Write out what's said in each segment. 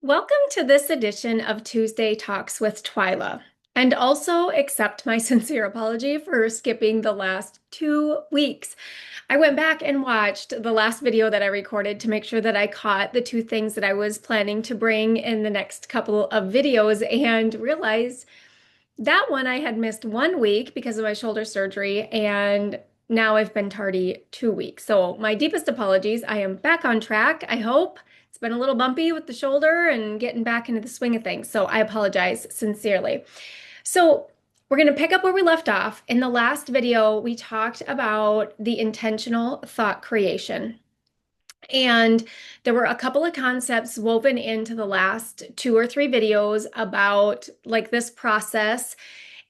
Welcome to this edition of Tuesday Talks with Twyla. And also accept my sincere apology for skipping the last 2 weeks. I went back and watched the last video that I recorded to make sure that I caught the two things that I was planning to bring in the next couple of videos and realized that one I had missed 1 week because of my shoulder surgery, and now I've been tardy 2 weeks. So my deepest apologies. I am back on track, I hope. It's been a little bumpy with the shoulder and getting back into the swing of things. So I apologize sincerely. So we're going to pick up where we left off. In the last video, we talked about the intentional thought creation. And there were a couple of concepts woven into the last 2 or 3 videos about like this process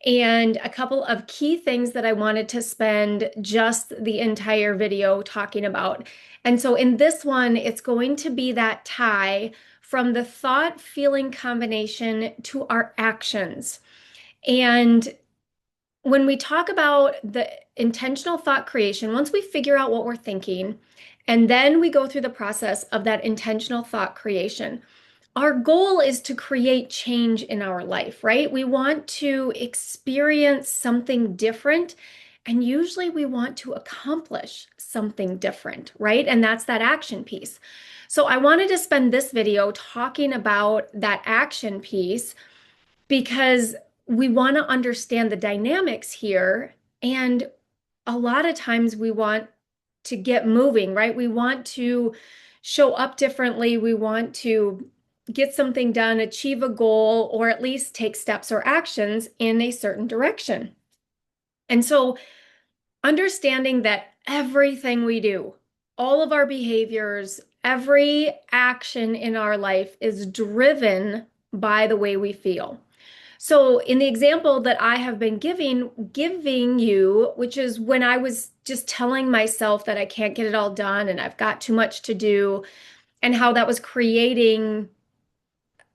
and a couple of key things that I wanted to spend just the entire video talking about. And so in this one, it's going to be that tie from the thought feeling combination to our actions. And when we talk about the intentional thought creation, once we figure out what we're thinking, and then we go through the process of that intentional thought creation, our goal is to create change in our life, right? We want to experience something different, and usually we want to accomplish something different, right? And that's that action piece. So I wanted to spend this video talking about that action piece because we want to understand the dynamics here. And a lot of times we want to get moving, right? We want to show up differently. We want to get something done, achieve a goal, or at least take steps or actions in a certain direction. And so understanding that everything we do, all of our behaviors, every action in our life is driven by the way we feel. So in the example that I have been giving you, which is when I was just telling myself that I can't get it all done and I've got too much to do, and how that was creating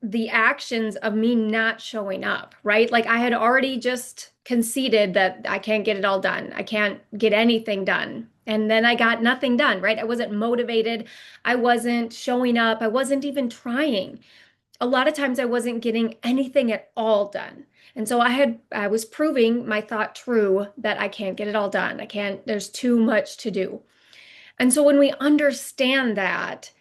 the actions of me not showing up, right? Like I had already just conceded that I can't get it all done. I can't get anything done. And then I got nothing done, right? I wasn't motivated. I wasn't showing up. I wasn't even trying. A lot of times I wasn't getting anything at all done. And so I was proving my thought true that I can't get it all done. There's too much to do. And so when we understand that,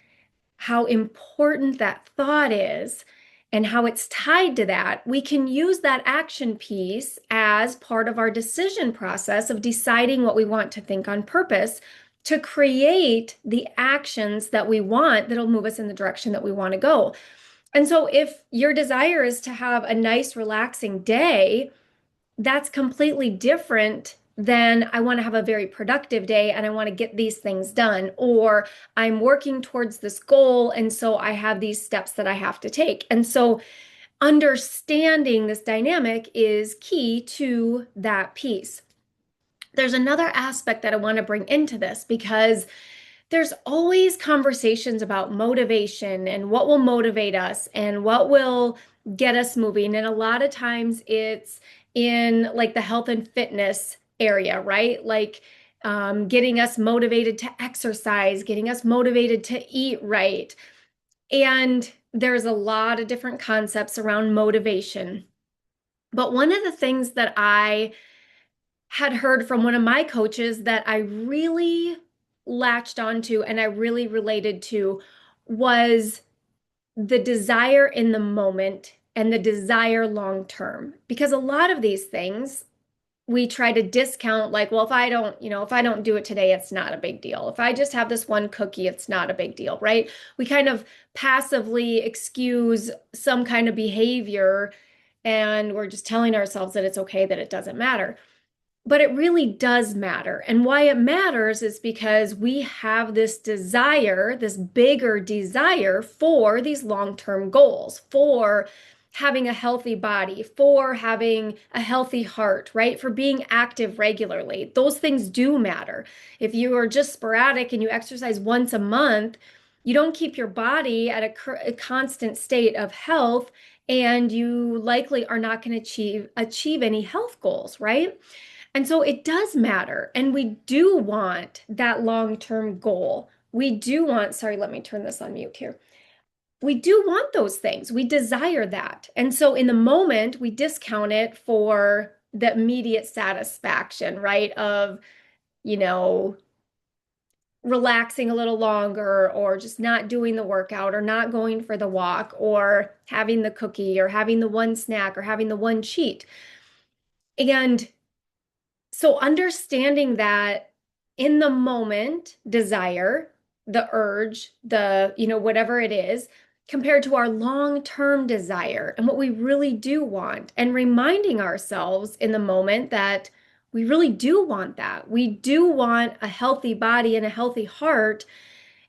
how important that thought is and how it's tied to that, we can use that action piece as part of our decision process of deciding what we want to think on purpose to create the actions that we want that'll move us in the direction that we want to go. And so if your desire is to have a nice, relaxing day, that's completely different than I want to have a very productive day and I want to get these things done, or I'm working towards this goal. And so I have these steps that I have to take. And so understanding this dynamic is key to that piece. There's another aspect that I want to bring into this because there's always conversations about motivation and what will motivate us and what will get us moving. And a lot of times it's in like the health and fitness area, right? Like getting us motivated to exercise, getting us motivated to eat right. And there's a lot of different concepts around motivation. But one of the things that I had heard from one of my coaches that I really latched onto and I really related to was the desire in the moment and the desire long term. Because a lot of these things we try to discount, like, well, if I don't do it today, it's not a big deal. If I just have this one cookie, it's not a big deal, right? We kind of passively excuse some kind of behavior and we're just telling ourselves that it's okay, that it doesn't matter. But it really does matter. And why it matters is because we have this desire, this bigger desire for these long-term goals, for having a healthy body, for having a healthy heart, right? For being active regularly. Those things do matter. If you are just sporadic and you exercise once a month, you don't keep your body at a constant state of health, and you likely are not going to achieve any health goals, right? And so it does matter. And we do want that long-term goal. We do want, sorry, let me turn this on mute here. we do want those things. We desire that. And so in the moment, we discount it for the immediate satisfaction, right? Of, you know, relaxing a little longer or just not doing the workout or not going for the walk or having the cookie or having the one snack or having the one cheat. And so understanding that in the moment desire, the urge, whatever it is, compared to our long-term desire and what we really do want, and reminding ourselves in the moment that we really do want that. We do want a healthy body and a healthy heart.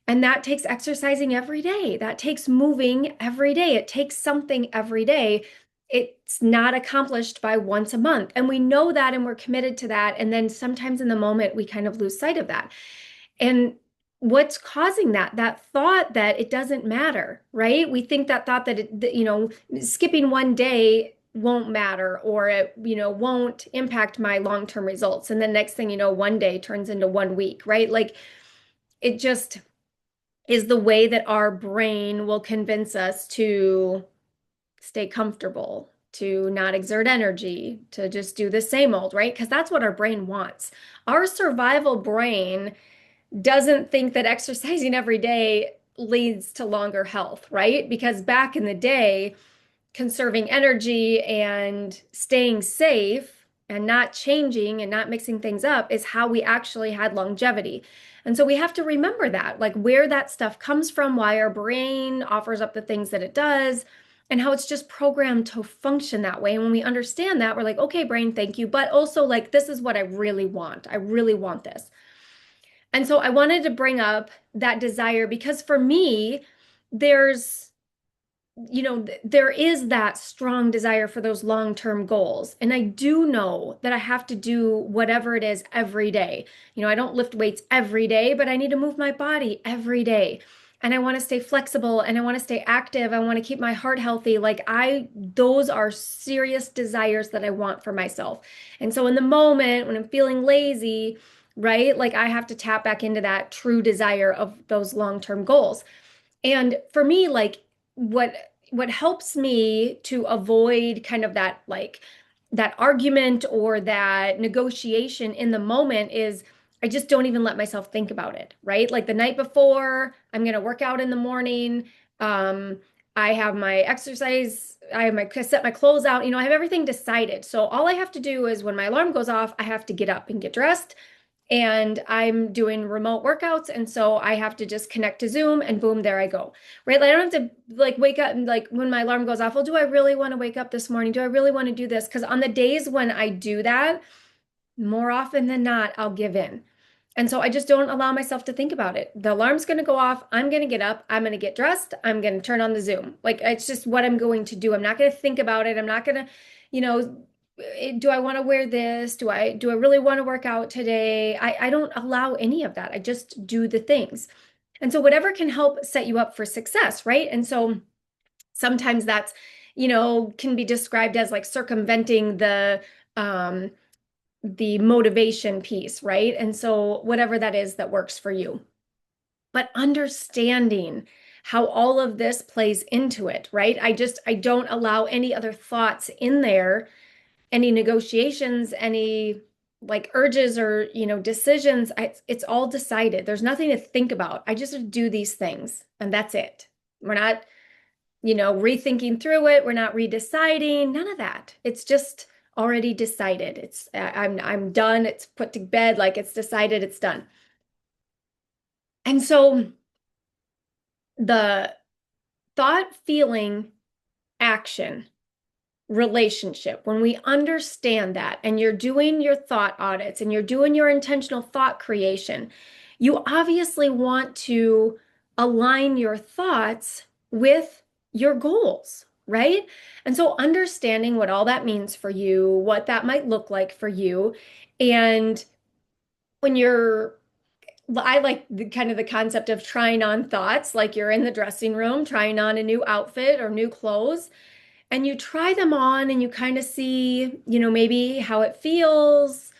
And that takes exercising every day. That takes moving every day. It takes something every day. It's not accomplished by once a month. And we know that and we're committed to that. And then sometimes in the moment, we kind of lose sight of that. And what's causing that? That thought that it doesn't matter, right? We think that thought that skipping one day won't matter or it, won't impact my long-term results. And then next thing you know, one day turns into 1 week, right? Like it just is the way that our brain will convince us to stay comfortable, to not exert energy, to just do the same old, right? Because that's what our brain wants. Our survival brain doesn't think that exercising every day leads to longer health, right? Because back in the day, conserving energy and staying safe and not changing and not mixing things up is how we actually had longevity. And so we have to remember that, like where that stuff comes from, why our brain offers up the things that it does, and how it's just programmed to function that way. And when we understand that, we're like, okay, brain, thank you. But also, like, this is what I really want. I really want this. And so I wanted to bring up that desire because for me, there's there is that strong desire for those long-term goals. And I do know that I have to do whatever it is every day. I don't lift weights every day, but I need to move my body every day. And I want to stay flexible and I want to stay active. I want to keep my heart healthy. Those are serious desires that I want for myself. And so in the moment when I'm feeling lazy, right, like I have to tap back into that true desire of those long-term goals. And for me, like what what helps me to avoid kind of that argument or that negotiation in the moment is I just don't even let myself think about it, right? Like the night before, I'm going to work out in the morning. Um, I have my exercise, I set my clothes out, I have everything decided. So all I have to do is when my alarm goes off, I have to get up and get dressed and I'm doing remote workouts. And so I have to just connect to Zoom and boom, there I go. Right. Like I don't have to like wake up and like when my alarm goes off, well, do I really want to wake up this morning? Do I really want to do this? Because on the days when I do that, more often than not, I'll give in. And so I just don't allow myself to think about it. The alarm's going to go off. I'm going to get up. I'm going to get dressed. I'm going to turn on the Zoom. Like it's just what I'm going to do. I'm not going to think about it. I'm not going to, you know, do I want to wear this? Do I really want to work out today? I don't allow any of that. I just do the things. And so whatever can help set you up for success, right? And so sometimes that's, can be described as like circumventing the motivation piece, right? And so whatever that is that works for you. But understanding how all of this plays into it, right? I don't allow any other thoughts in there, any negotiations, any like urges or, decisions. It's all decided. There's nothing to think about. I just do these things and that's it. We're not, rethinking through it. We're not redeciding, none of that. It's just already decided. I'm done. It's put to bed, like it's decided, it's done. And so the thought, feeling, action relationship, when we understand that and you're doing your thought audits and you're doing your intentional thought creation, you obviously want to align your thoughts with your goals, right? And so understanding what all that means for you, what that might look like for you, and when you're I like kind of the concept of trying on thoughts, like you're in the dressing room trying on a new outfit or new clothes, and you try them on and you kind of see, maybe how it feels.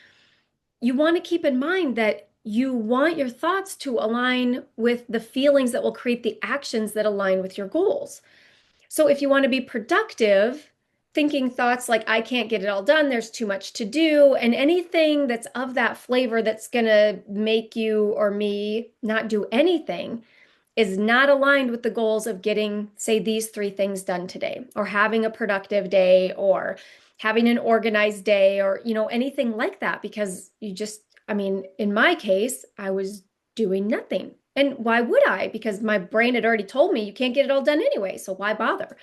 You want to keep in mind that you want your thoughts to align with the feelings that will create the actions that align with your goals. So if you want to be productive, thinking thoughts like, I can't get it all done, there's too much to do, and anything that's of that flavor that's going to make you or me not do anything is not aligned with the goals of getting, say, these three things done today, or having a productive day, or having an organized day, or, anything like that. Because I mean, in my case, I was doing nothing. And why would I? Because my brain had already told me you can't get it all done anyway. So why bother?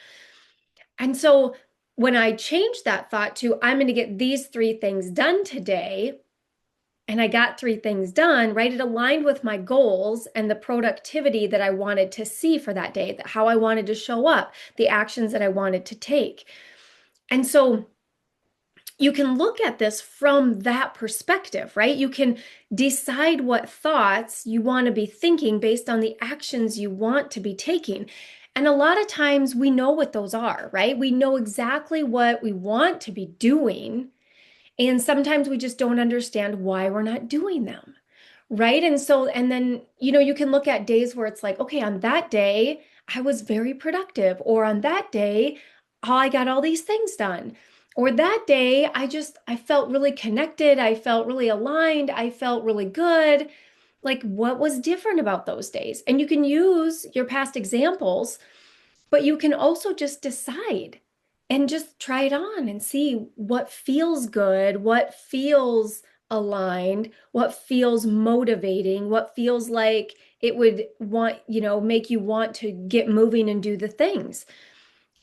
And so when I changed that thought to, I'm going to get these three things done today, and I got three things done, right? It aligned with my goals and the productivity that I wanted to see for that day, how I wanted to show up, the actions that I wanted to take. And so you can look at this from that perspective, right? You can decide what thoughts you want to be thinking based on the actions you want to be taking. And a lot of times we know what those are, right? We know exactly what we want to be doing. And sometimes we just don't understand why we're not doing them, right? And so, and then, you can look at days where it's like, okay, on that day, I was very productive, or on that day, I got all these things done. Or that day, I felt really connected. I felt really aligned. I felt really good. Like, what was different about those days? And you can use your past examples, but you can also just decide and just try it on and see what feels good, what feels aligned, what feels motivating, what feels like it would make you want to get moving and do the things.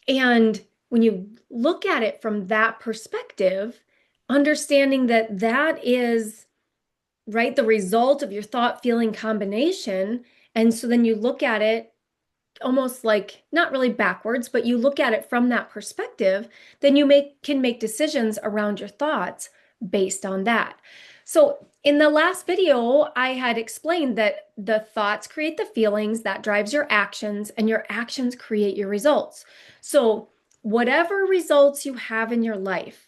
And when you look at it from that perspective, understanding that that is, right, the result of your thought feeling combination. And so then you look at it almost like not really backwards, but you look at it from that perspective, then you can make decisions around your thoughts based on that. So in the last video, I had explained that the thoughts create the feelings, that drives your actions, and your actions create your results. So whatever results you have in your life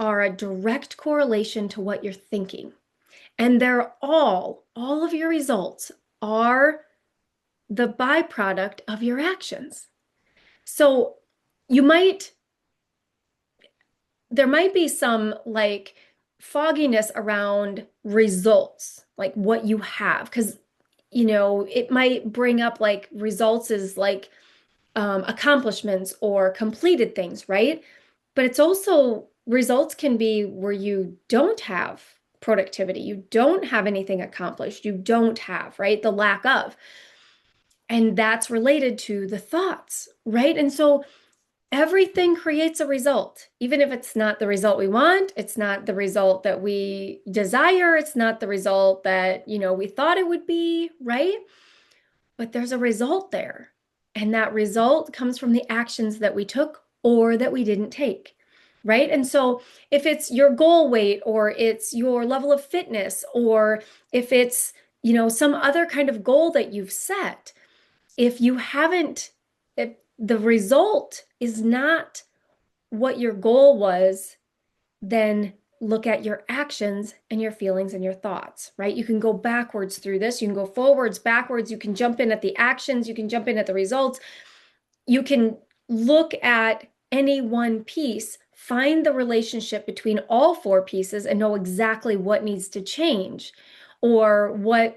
are a direct correlation to what you're thinking. And all of your results are the byproduct of your actions. So there might be some like fogginess around results, like what you have, because it might bring up like results as like accomplishments or completed things, right? But it's also, results can be where you don't have productivity, you don't have anything accomplished, you don't have, right? The lack of. And that's related to the thoughts, right? And so everything creates a result, even if it's not the result we want, it's not the result that we desire, it's not the result that, we thought it would be, right? But there's a result there. And that result comes from the actions that we took or that we didn't take, right? And so if it's your goal weight, or it's your level of fitness, or if it's, some other kind of goal that you've set, if the result is not what your goal was, then look at your actions and your feelings and your thoughts, right? You can go backwards through this. You can go forwards, backwards. You can jump in at the actions. You can jump in at the results. You can look at any one piece, find the relationship between all four pieces, and know exactly what needs to change, or what.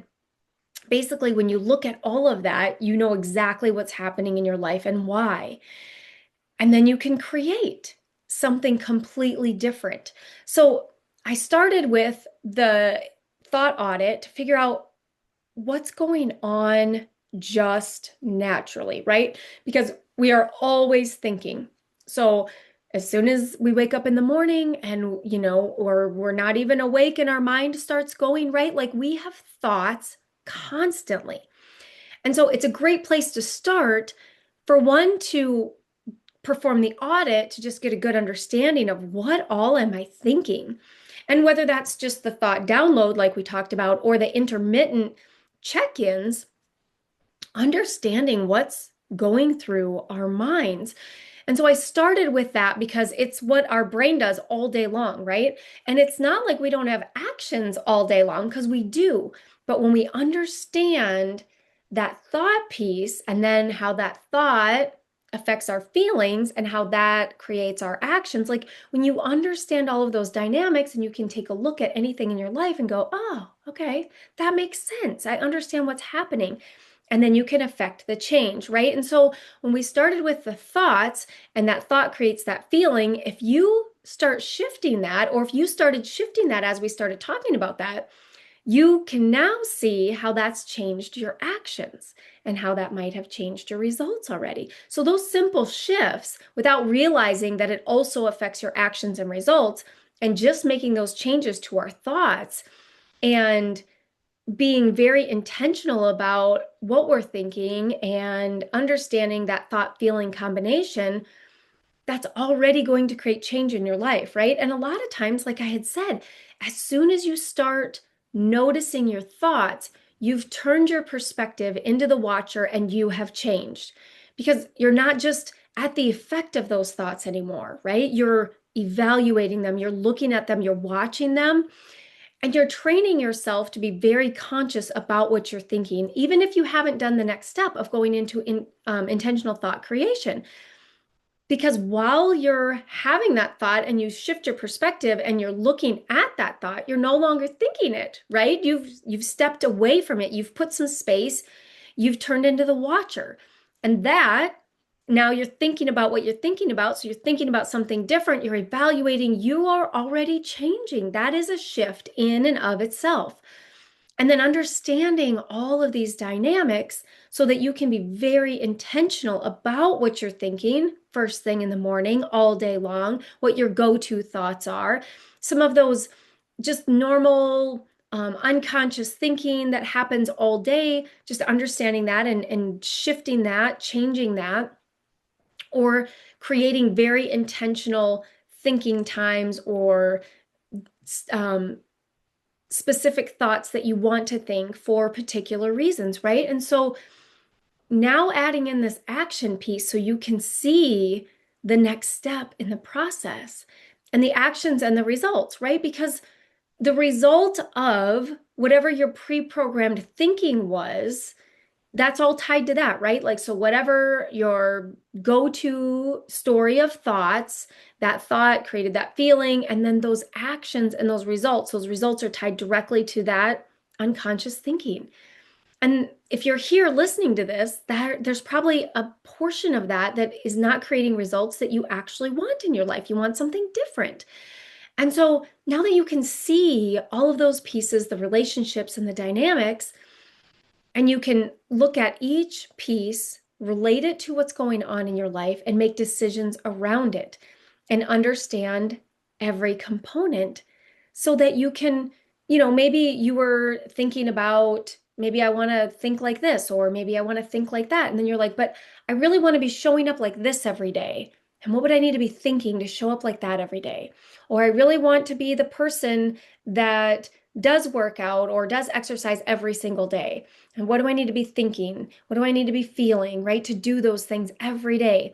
Basically, when you look at all of that, you know exactly what's happening in your life and why. And then you can create something completely different. So I started with the thought audit to figure out what's going on just naturally, right? Because we are always thinking. So as soon as we wake up in the morning and, or we're not even awake and our mind starts going, right? Like, we have thoughts constantly. And so it's a great place to start, for one, to perform the audit, to just get a good understanding of what all am I thinking. And whether that's just the thought download, like we talked about, or the intermittent check-ins, understanding what's going through our minds. And so I started with that because it's what our brain does all day long, right? And it's not like we don't have actions all day long because we do. But when we understand that thought piece and then how that thought affects our feelings and how that creates our actions, like when you understand all of those dynamics and you can take a look at anything in your life and go, oh, okay, that makes sense. I understand what's happening. And then you can affect the change, right? And so when we started with the thoughts and that thought creates that feeling, if you start shifting that, or if you started shifting that as we started talking about that, you can now see how that's changed your actions and how that might have changed your results already. So those simple shifts, without realizing that it also affects your actions and results, and just making those changes to our thoughts and being very intentional about what we're thinking and understanding that thought feeling combination, that's already going to create change in your life, right? And a lot of times, like I had said, as soon as you start noticing your thoughts, you've turned your perspective into the watcher and you have changed because you're not just at the effect of those thoughts anymore, right? You're evaluating them, you're looking at them, you're watching them, and you're training yourself to be very conscious about what you're thinking, even if you haven't done the next step of going into intentional thought creation. Because while you're having that thought and you shift your perspective and you're looking at that thought, you're no longer thinking it, right? You've stepped away from it. You've put some space. You've turned into the watcher. And that now you're thinking about what you're thinking about. So you're thinking about something different. You're evaluating. You are already changing. That is a shift in and of itself. And then understanding all of these dynamics so that you can be very intentional about what you're thinking first thing in the morning, all day long, what your go-to thoughts are. Some of those just normal, unconscious thinking that happens all day, just understanding that and shifting that, changing that, or creating very intentional thinking times or um, specific thoughts that you want to think for particular reasons, right? And so now adding in this action piece so you can see the next step in the process and the actions and the results, right? Because the result of whatever your pre-programmed thinking was, that's all tied to that, right? Like, so whatever your go-to story of thoughts, that thought created that feeling, and then those actions and those results are tied directly to that unconscious thinking. And if you're here listening to this, there's probably a portion of that that is not creating results that you actually want in your life. You want something different. And so now that you can see all of those pieces, the relationships and the dynamics, and you can look at each piece, relate it to what's going on in your life, and make decisions around it and understand every component so that you can, maybe you were thinking about, maybe I want to think like this, or maybe I want to think like that. And then you're like, but I really want to be showing up like this every day. And what would I need to be thinking to show up like that every day? Or I really want to be the person that does work out or does exercise every single day. And what do I need to be thinking? What do I need to be feeling, right? To do those things every day.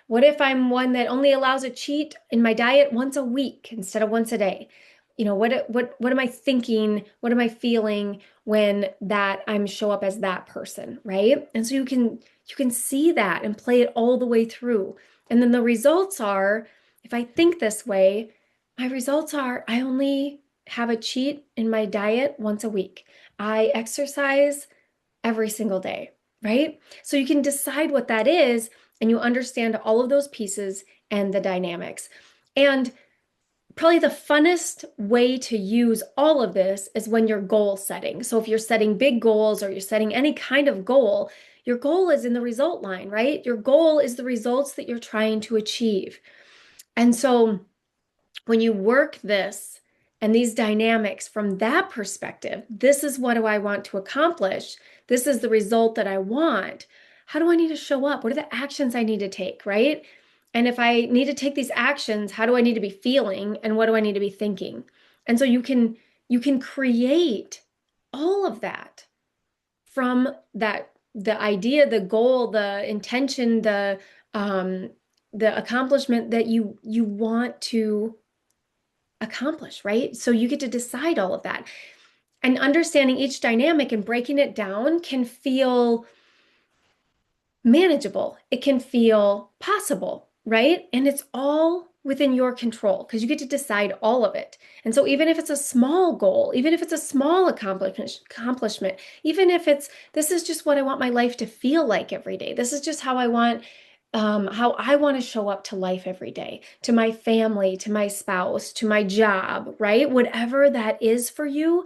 What if I'm one that only allows a cheat in my diet once a week instead of once a day? What am I thinking? What am I feeling when that I'm show up as that person, right? And so you can see that and play it all the way through. And then the results are, if I think this way, my results are I only have a cheat in my diet once a week. I exercise every single day, right? So you can decide what that is and you understand all of those pieces and the dynamics. And probably the funnest way to use all of this is when you're goal setting. So if you're setting big goals or you're setting any kind of goal, your goal is in the result line, right? Your goal is the results that you're trying to achieve. And so when you work this and these dynamics from that perspective, this is what do I want to accomplish? This is the result that I want. How do I need to show up? What are the actions I need to take, right? And if I need to take these actions, how do I need to be feeling and what do I need to be thinking? And so you can create all of that from that, the idea, the goal, the intention, the the accomplishment that you want to accomplish, right? So you get to decide all of that. And understanding each dynamic and breaking it down can feel manageable. It can feel possible, right? And it's all within your control because you get to decide all of it. And so even if it's a small goal, even if it's a small accomplishment, even if it's this is just what I want my life to feel like every day. This is just how I want to show up to life every day, to my family, to my spouse, to my job, right? Whatever that is for you,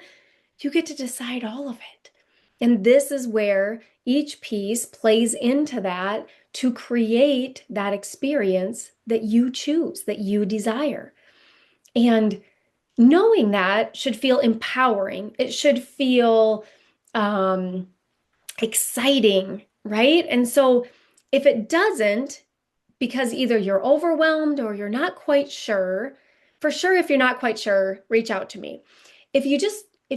you get to decide all of it. And this is where each piece plays into that to create that experience that you choose, that you desire. And knowing that should feel empowering. It should feel um, exciting, right? And so if it doesn't, because either you're overwhelmed or you're not quite sure, for sure, if you're not quite sure, reach out to me. If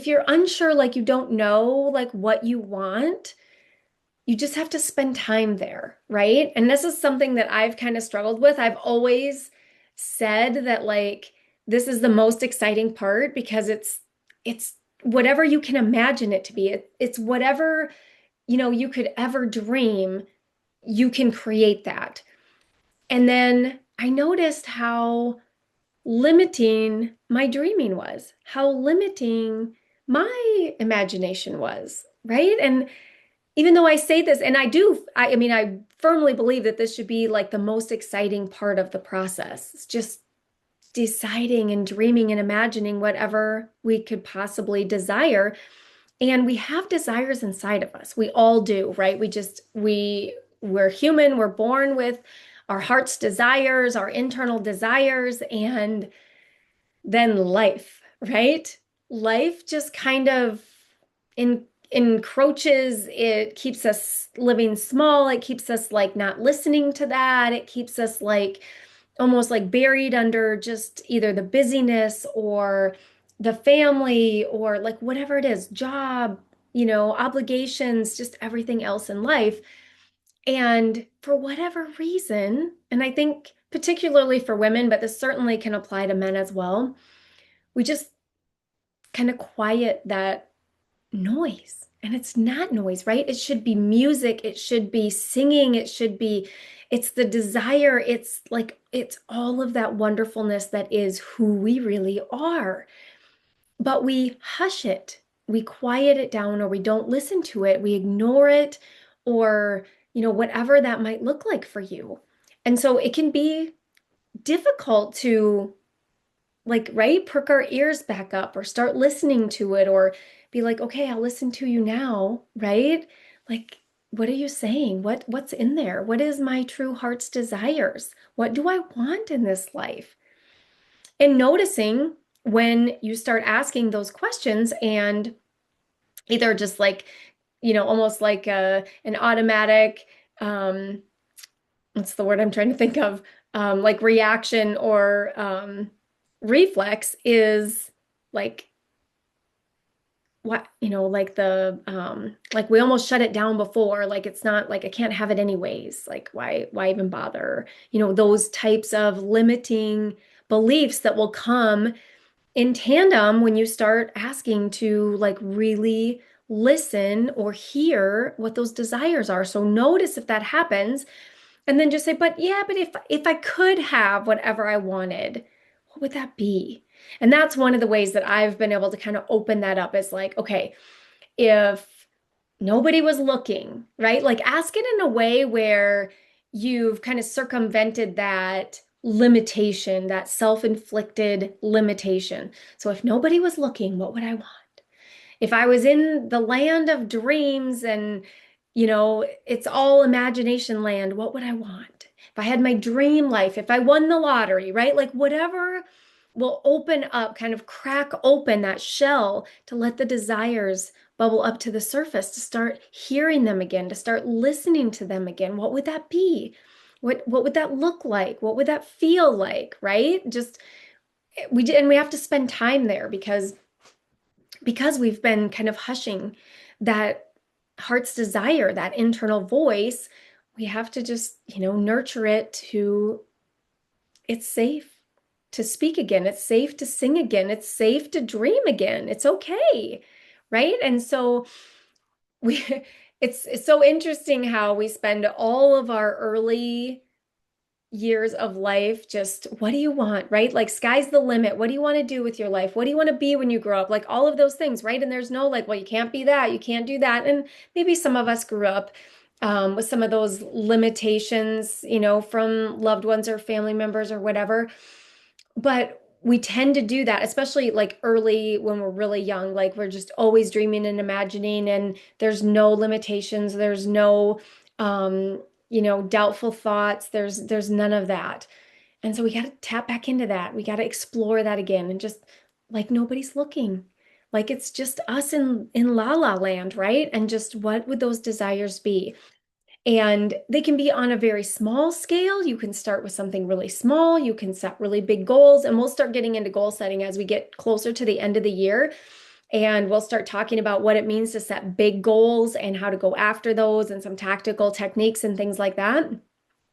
you're unsure, like you don't know like what you want, you just have to spend time there, right? And this is something that I've kind of struggled with. I've always said that like this is the most exciting part because it's whatever you can imagine it to be. It's whatever, you could ever dream, you can create that. And then I noticed how limiting my dreaming was, how limiting my imagination was, right? And even though I say this, and I mean, I firmly believe that this should be like the most exciting part of the process. It's just deciding and dreaming and imagining whatever we could possibly desire. And we have desires inside of us. We all do, right? We're human, we're born with our heart's desires, our internal desires, and then life, right? Life just kind of encroaches. It keeps us living small. It keeps us like not listening to that. It keeps us like almost like buried under just either the busyness or the family or like whatever it is, job, obligations, just everything else in life. And for whatever reason, and I think particularly for women, but this certainly can apply to men as well, we just kind of quiet that noise. And it's not noise, right? It should be music. It should be singing. It's the desire. It's like, it's all of that wonderfulness that is who we really are. But we hush it. We quiet it down or we don't listen to it. We ignore it or, whatever that might look like for you. And so it can be difficult to like, right, perk our ears back up or start listening to it or be like, okay, I'll listen to you now, right? Like, what are you saying? What's in there? What is my true heart's desires? What do I want in this life? And noticing when you start asking those questions and either just like, almost like an automatic, what's the word I'm trying to think of? Like reaction or reflex is like what, like like we almost shut it down before, like it's not like I can't have it anyways. Like why even bother? Those types of limiting beliefs that will come in tandem when you start asking to like really listen or hear what those desires are. So notice if that happens and then just say, but yeah, but if I could have whatever I wanted, what would that be? And that's one of the ways that I've been able to kind of open that up is like, okay, if nobody was looking, right? Like ask it in a way where you've kind of circumvented that limitation, that self-inflicted limitation. So if nobody was looking, what would I want? If I was in the land of dreams and, it's all imagination land, what would I want? If I had my dream life, if I won the lottery, right? Like whatever will open up, kind of crack open that shell to let the desires bubble up to the surface, to start hearing them again, to start listening to them again. What would that be? What would that look like? What would that feel like, right? Just we have to spend time there because we've been kind of hushing that heart's desire, that internal voice, we have to just, nurture it to it's safe to speak again. It's safe to sing again. It's safe to dream again. It's okay. Right? And so we it's so interesting how we spend all of our early years of life just what do you want, right? Like sky's the limit. What do you want to do with your life? What do you want to be when you grow up? Like all of those things, right? And there's no like, well, you can't be that, you can't do that. And maybe some of us grew up with some of those limitations, from loved ones or family members or whatever. But we tend to do that, especially like early when we're really young. Like we're just always dreaming and imagining, and there's no limitations. There's no, doubtful thoughts. There's none of that. And so we got to tap back into that. We got to explore that again and just like nobody's looking. Like it's just us in La La Land, right? And just what would those desires be? And they can be on a very small scale. You can start with something really small. You can set really big goals. And we'll start getting into goal setting as we get closer to the end of the year. And we'll start talking about what it means to set big goals and how to go after those and some tactical techniques and things like that,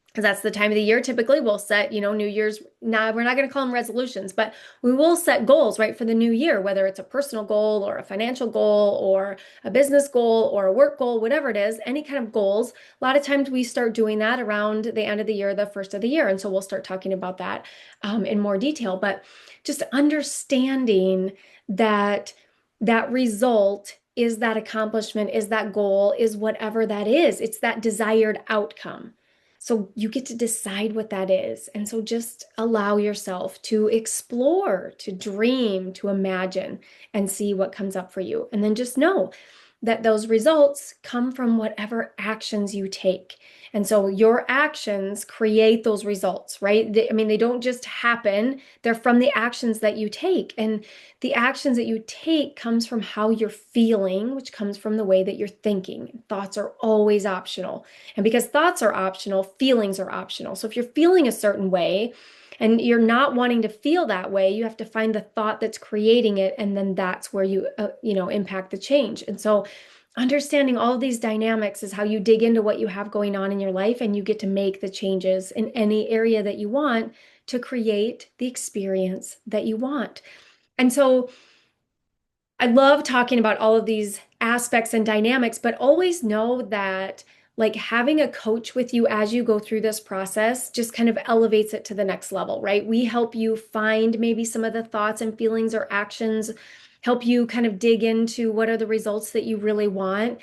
because that's the time of the year typically we'll set, New Year's. Now, we're not going to call them resolutions, but we will set goals, right, for the new year, whether it's a personal goal or a financial goal or a business goal or a work goal, whatever it is, any kind of goals. A lot of times we start doing that around the end of the year, the first of the year. And so we'll start talking about that in more detail. But just understanding that that result is that accomplishment, is that goal, is whatever that is. It's that desired outcome. So you get to decide what that is. And so just allow yourself to explore, to dream, to imagine, and see what comes up for you. And then just know that those results come from whatever actions you take. And so your actions create those results, right? They don't just happen. They're from the actions that you take. And the actions that you take comes from how you're feeling, which comes from the way that you're thinking. Thoughts are always optional. And because thoughts are optional, feelings are optional. So if you're feeling a certain way, and you're not wanting to feel that way, you have to find the thought that's creating it, and then that's where you impact the change. And so understanding all of these dynamics is how you dig into what you have going on in your life, and you get to make the changes in any area that you want to create the experience that you want. And so I love talking about all of these aspects and dynamics, but always know that like having a coach with you as you go through this process just kind of elevates it to the next level, right? We help you find maybe some of the thoughts and feelings or actions, help you kind of dig into what are the results that you really want.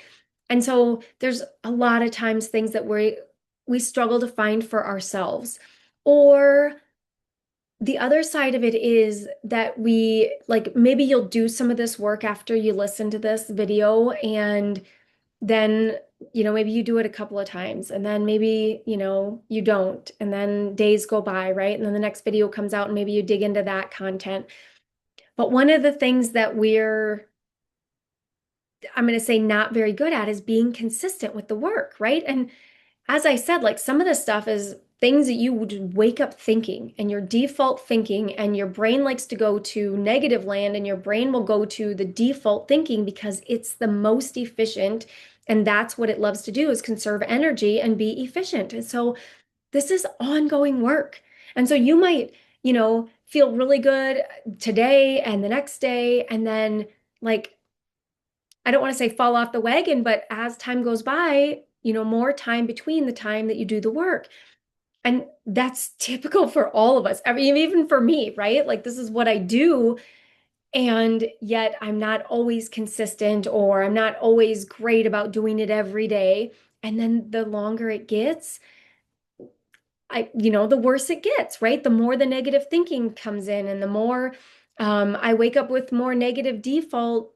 And so there's a lot of times things that we struggle to find for ourselves. Or the other side of it is that we like maybe you'll do some of this work after you listen to this video, and then maybe you do it a couple of times, and then maybe you don't, and then days go by, right? And then the next video comes out and maybe you dig into that content. But one of the things that I'm going to say not very good at is being consistent with the work, right? And as I said, like some of this stuff is things that you would wake up thinking, and your default thinking, and your brain likes to go to negative land, and your brain will go to the default thinking because it's the most efficient. And that's what it loves to do, is conserve energy and be efficient. And so this is ongoing work. And so you might, feel really good today and the next day, and then like I don't want to say fall off the wagon, but as time goes by, more time between the time that you do the work. And that's typical for all of us. I mean, even for me, right? Like this is what I do. And yet I'm not always consistent, or I'm not always great about doing it every day. And then the longer it gets, the worse it gets, right? The more the negative thinking comes in, and the more I wake up with more negative default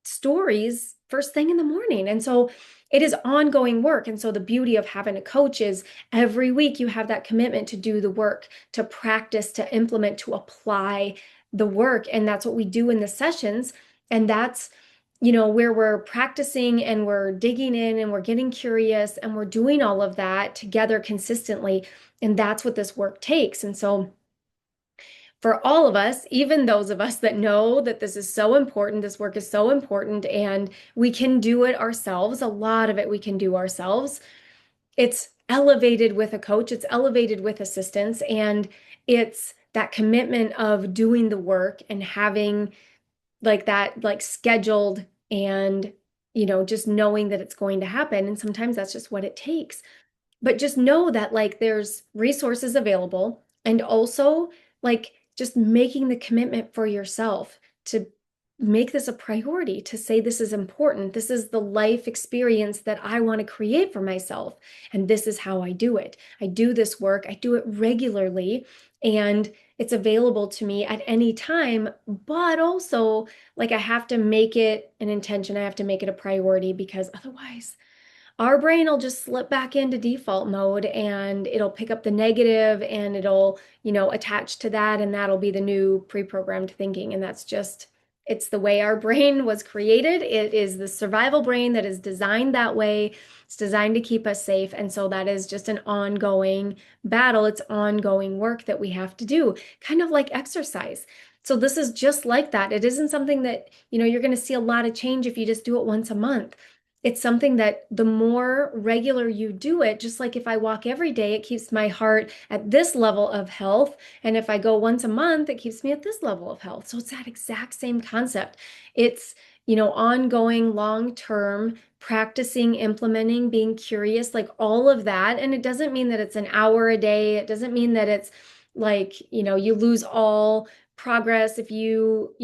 stories first thing in the morning. And so it is ongoing work. And so the beauty of having a coach is every week you have that commitment to do the work, to practice, to implement, to apply the work. And that's what we do in the sessions. And that's, where we're practicing and we're digging in and we're getting curious and we're doing all of that together consistently. And that's what this work takes. And so for all of us, even those of us that know that this is so important, this work is so important, and we can do it ourselves. A lot of it we can do ourselves. it's elevated with a coach, it's elevated with assistance, and it's that commitment of doing the work and having like that, like scheduled and, just knowing that it's going to happen. And sometimes that's just what it takes. But just know that like there's resources available, and also like just making the commitment for yourself to make this a priority, to say this is important. This is the life experience that I want to create for myself. And this is how I do it. I do this work, I do it regularly, and it's available to me at any time. But also, like, I have to make it an intention, I have to make it a priority, because otherwise our brain will just slip back into default mode, and it'll pick up the negative and it'll, attach to that, and that'll be the new pre-programmed thinking. And that's just, it's the way our brain was created. It is the survival brain that is designed that way. It's designed to keep us safe. And so that is just an ongoing battle. It's ongoing work that we have to do, kind of like exercise. So this is just like that. It isn't something that, you're going to see a lot of change if you just do it once a month. It's something that the more regular you do it, just like if I walk every day, it keeps my heart at this level of health. And if I go once a month, it keeps me at this level of health. So it's that exact same concept. It's, ongoing, long-term, practicing, implementing, being curious, like all of that. And it doesn't mean that it's an hour a day. It doesn't mean that it's like, you lose all progress if you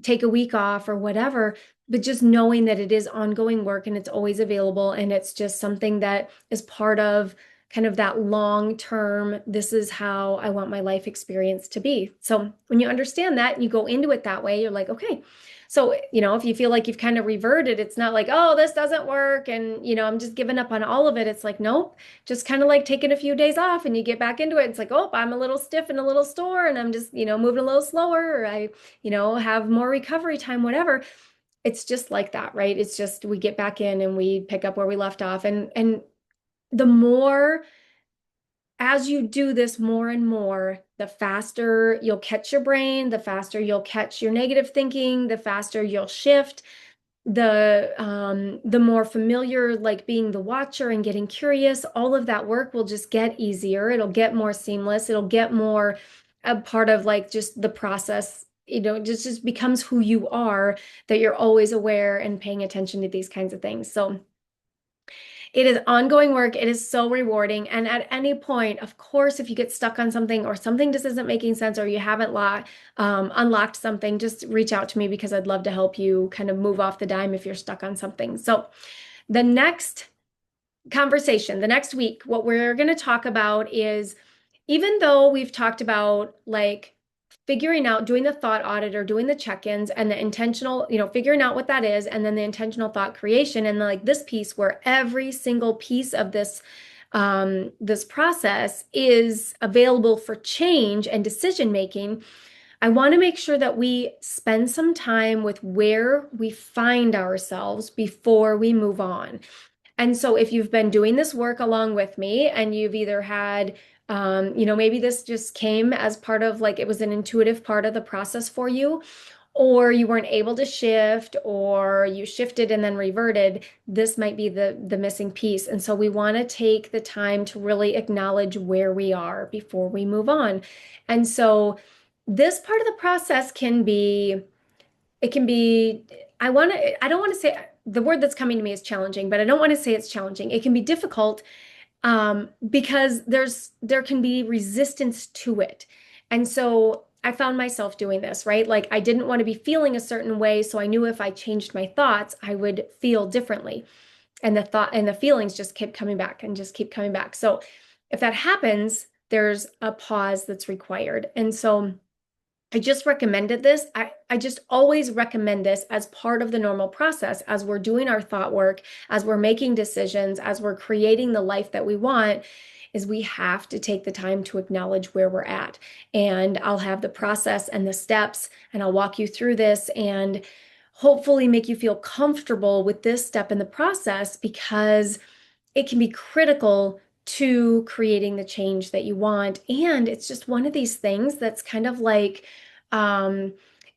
take a week off or whatever. But just knowing that it is ongoing work and it's always available, and it's just something that is part of kind of that long term, this is how I want my life experience to be. So when you understand that and you go into it that way, you're like, okay. So, if you feel like you've kind of reverted, it's not like, oh, this doesn't work and, I'm just giving up on all of it. It's like, nope, just kind of like taking a few days off and you get back into it. It's like, oh, I'm a little stiff in a little store and I'm just, moving a little slower, or I, have more recovery time, whatever. It's just like that, right? It's just we get back in and we pick up where we left off. And the more as you do this more and more, the faster you'll catch your brain, the faster you'll catch your negative thinking, the faster you'll shift, the more familiar, like being the watcher and getting curious, all of that work will just get easier. It'll get more seamless. It'll get more a part of like just the process. It just becomes who you are, that you're always aware and paying attention to these kinds of things. So it is ongoing work. It is so rewarding. And at any point, of course, if you get stuck on something or something just isn't making sense, or you haven't unlocked something, just reach out to me, because I'd love to help you kind of move off the dime if you're stuck on something. So the next conversation, the next week, what we're going to talk about is, even though we've talked about like figuring out, doing the thought audit or doing the check-ins and the intentional, figuring out what that is, and then the intentional thought creation, and like this piece where every single piece of this process is available for change and decision making. I want to make sure that we spend some time with where we find ourselves before we move on. And so if you've been doing this work along with me and you've either had, maybe this just came as part of like, it was an intuitive part of the process for you, or you weren't able to shift, or you shifted and then reverted, this might be the missing piece. And so we want to take the time to really acknowledge where we are before we move on. And so this part of the process can be, it can be, I don't want to say, the word that's coming to me is challenging, but I don't want to say it's challenging. It can be difficult, because there can be resistance to it. And so I found myself doing this, right? Like I didn't want to be feeling a certain way, so I knew if I changed my thoughts, I would feel differently. And the thought and the feelings just kept coming back and just keep coming back. So if that happens, there's a pause that's required. And so I just recommended this. I just always recommend this as part of the normal process as we're doing our thought work, as we're making decisions, as we're creating the life that we want, is we have to take the time to acknowledge where we're at. And I'll have the process and the steps, and I'll walk you through this and hopefully make you feel comfortable with this step in the process, because it can be critical to creating the change that you want. And it's just one of these things that's kind of like,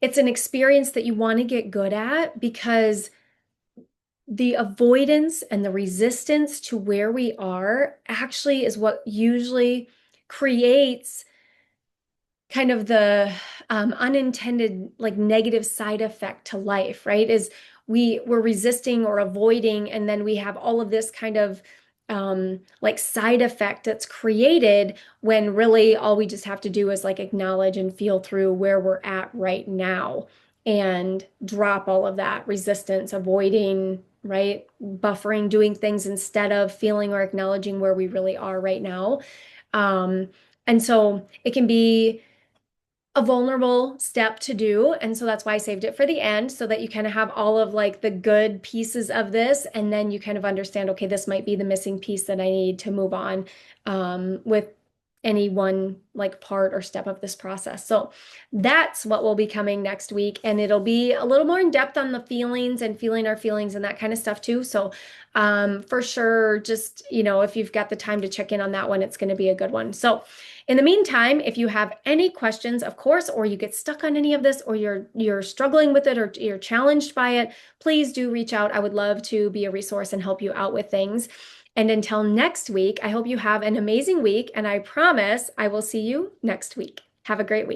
it's an experience that you want to get good at, because the avoidance and the resistance to where we are actually is what usually creates kind of the unintended like negative side effect to life, right? Is we're resisting or avoiding, and then we have all of this kind of like side effect that's created when really all we just have to do is like acknowledge and feel through where we're at right now and drop all of that resistance, avoiding, right? Buffering, doing things instead of feeling or acknowledging where we really are right now. Um, and so it can be a vulnerable step to do. And so that's why I saved it for the end so that you kind of have all of like the good pieces of this. And then you kind of understand, okay, this might be the missing piece that I need to move on with any one like part or step of this process. So that's what will be coming next week. And it'll be a little more in depth on the feelings and feeling our feelings and that kind of stuff too. So for sure, just, if you've got the time to check in on that one, it's going to be a good one. So in the meantime, if you have any questions, of course, or you get stuck on any of this, or you're struggling with it, or you're challenged by it, please do reach out. I would love to be a resource and help you out with things. And until next week, I hope you have an amazing week, and I promise I will see you next week. Have a great week.